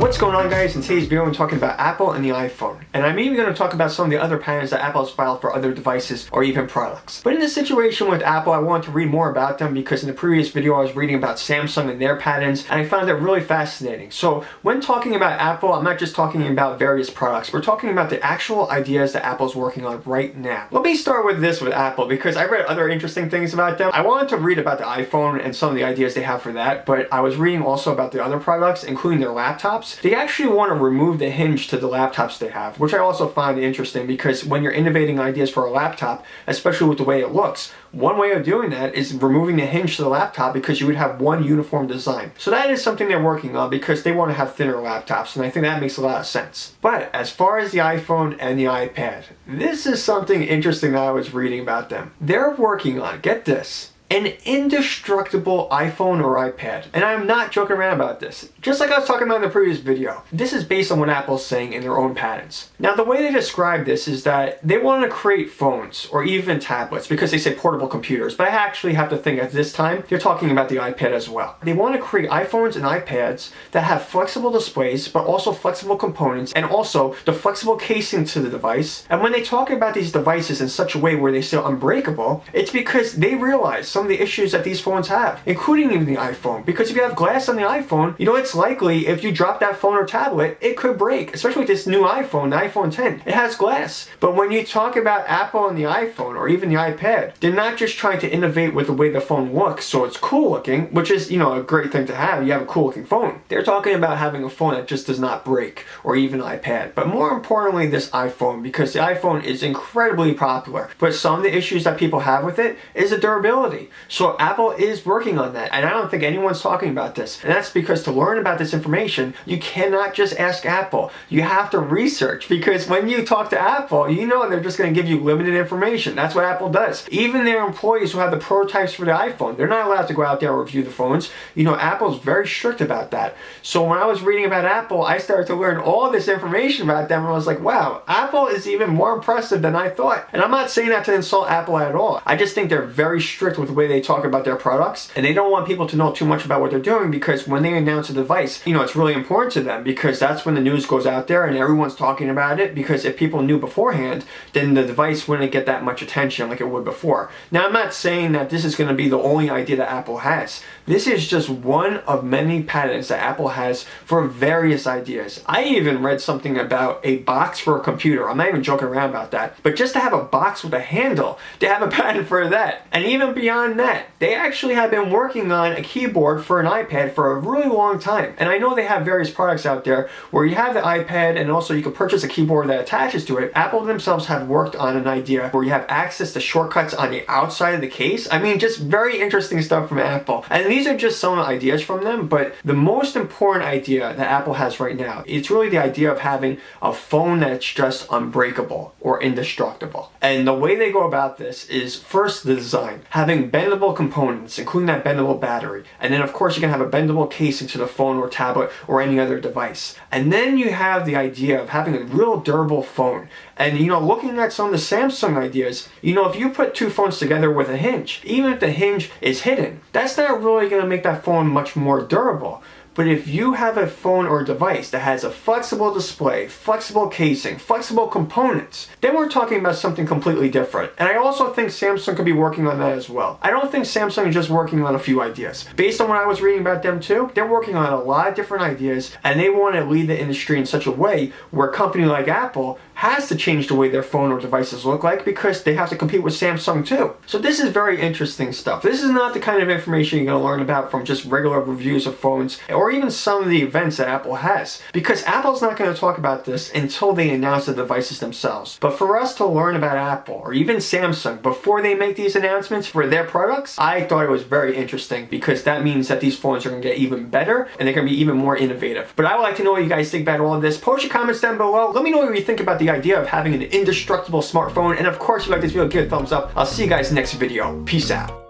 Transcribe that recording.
What's going on, guys? In today's video I'm talking about Apple and the iPhone, and I'm even going to talk about some of the other patents that Apple has filed for other devices or even products. But in this situation with Apple, I wanted to read more about them because in the previous video I was reading about Samsung and their patents, and I found it really fascinating. So when talking about Apple, I'm not just talking about various products, we're talking about the actual ideas that Apple's working on right now. Let me start with this with Apple because I read other interesting things about them. I wanted to read about the iPhone and some of the ideas they have for that, but I was reading also about the other products, including their laptops. They actually want to remove the hinge to the laptops they have, which I also find interesting because when you're innovating ideas for a laptop, especially with the way it looks, one way of doing that is removing the hinge to the laptop because you would have one uniform design. So that is something they're working on because they want to have thinner laptops, and I think that makes a lot of sense. But as far as the iPhone and the iPad, this is something interesting that I was reading about them. They're working on, get this, an indestructible iPhone or iPad. And I'm not joking around about this. Just like I was talking about in the previous video, this is based on what Apple's saying in their own patents. Now, the way they describe this is that they want to create phones or even tablets because they say portable computers, but I actually have to think at this time, they're talking about the iPad as well. They want to create iPhones and iPads that have flexible displays, but also flexible components and also the flexible casing to the device. And when they talk about these devices in such a way where they say unbreakable, it's because they realize some of the issues that these phones have, including even the iPhone. Because if you have glass on the iPhone, you know it's likely if you drop that phone or tablet, it could break. Especially with this new iPhone, the iPhone 10, it has glass. But when you talk about Apple and the iPhone or even the iPad, they're not just trying to innovate with the way the phone looks, so it's cool looking, which is, you know, a great thing to have. You have a cool looking phone. They're talking about having a phone that just does not break, or even iPad. But more importantly, this iPhone, because the iPhone is incredibly popular. But some of the issues that people have with it is the durability. So Apple is working on that, and I don't think anyone's talking about this. And that's because to learn about this information, you cannot just ask Apple. You have to research, because when you talk to Apple, you know they're just going to give you limited information. That's what Apple does. Even their employees who have the prototypes for the iPhone, they're not allowed to go out there and review the phones. You know, Apple's very strict about that. So when I was reading about Apple, I started to learn all this information about them, and I was like, wow, Apple is even more impressive than I thought. And I'm not saying that to insult Apple at all. I just think they're very strict with the way they talk about their products, and they don't want people to know too much about what they're doing, because when they announce a device, you know, it's really important to them because that's when the news goes out there and everyone's talking about it, because if people knew beforehand, then the device wouldn't get that much attention like it would before. Now, I'm not saying that this is going to be the only idea that Apple has. This is just one of many patents that Apple has for various ideas. I even read something about a box for a computer. I'm not even joking around about that. But just to have a box with a handle, they have a patent for that. And even beyond that, they actually have been working on a keyboard for an iPad for a really long time. And I know they have various products out there where you have the iPad and also you can purchase a keyboard that attaches to it. Apple themselves have worked on an idea where you have access to shortcuts on the outside of the case. I mean, just very interesting stuff from Apple. And these are just some ideas from them, but the most important idea that Apple has right now, it's really the idea of having a phone that's just unbreakable or indestructible. And the way they go about this is first the design, having bendable components, including that bendable battery. And then of course you can have a bendable casing to the phone or tablet or any other device. And then you have the idea of having a real durable phone. And you know, looking at some of the Samsung ideas, you know, if you put two phones together with a hinge, even if the hinge is hidden, that's not really going to make that phone much more durable. But if you have a phone or device that has a flexible display, flexible casing, flexible components, then we're talking about something completely different. And I also think Samsung could be working on that as well. I don't think Samsung is just working on a few ideas. Based on what I was reading about them too, they're working on a lot of different ideas, and they want to lead the industry in such a way where a company like Apple has to change the way their phone or devices look like because they have to compete with Samsung too. So this is very interesting stuff. This is not the kind of information you're going to learn about from just regular reviews of phones or even some of the events that Apple has, because Apple's not going to talk about this until they announce the devices themselves. But for us to learn about Apple or even Samsung before they make these announcements for their products, I thought it was very interesting, because that means that these phones are going to get even better and they're going to be even more innovative. But I would like to know what you guys think about all of this. Post your comments down below. Let me know what you think about the idea of having an indestructible smartphone, and of course, if you like this video, give it a thumbs up. I'll see you guys next video. Peace out.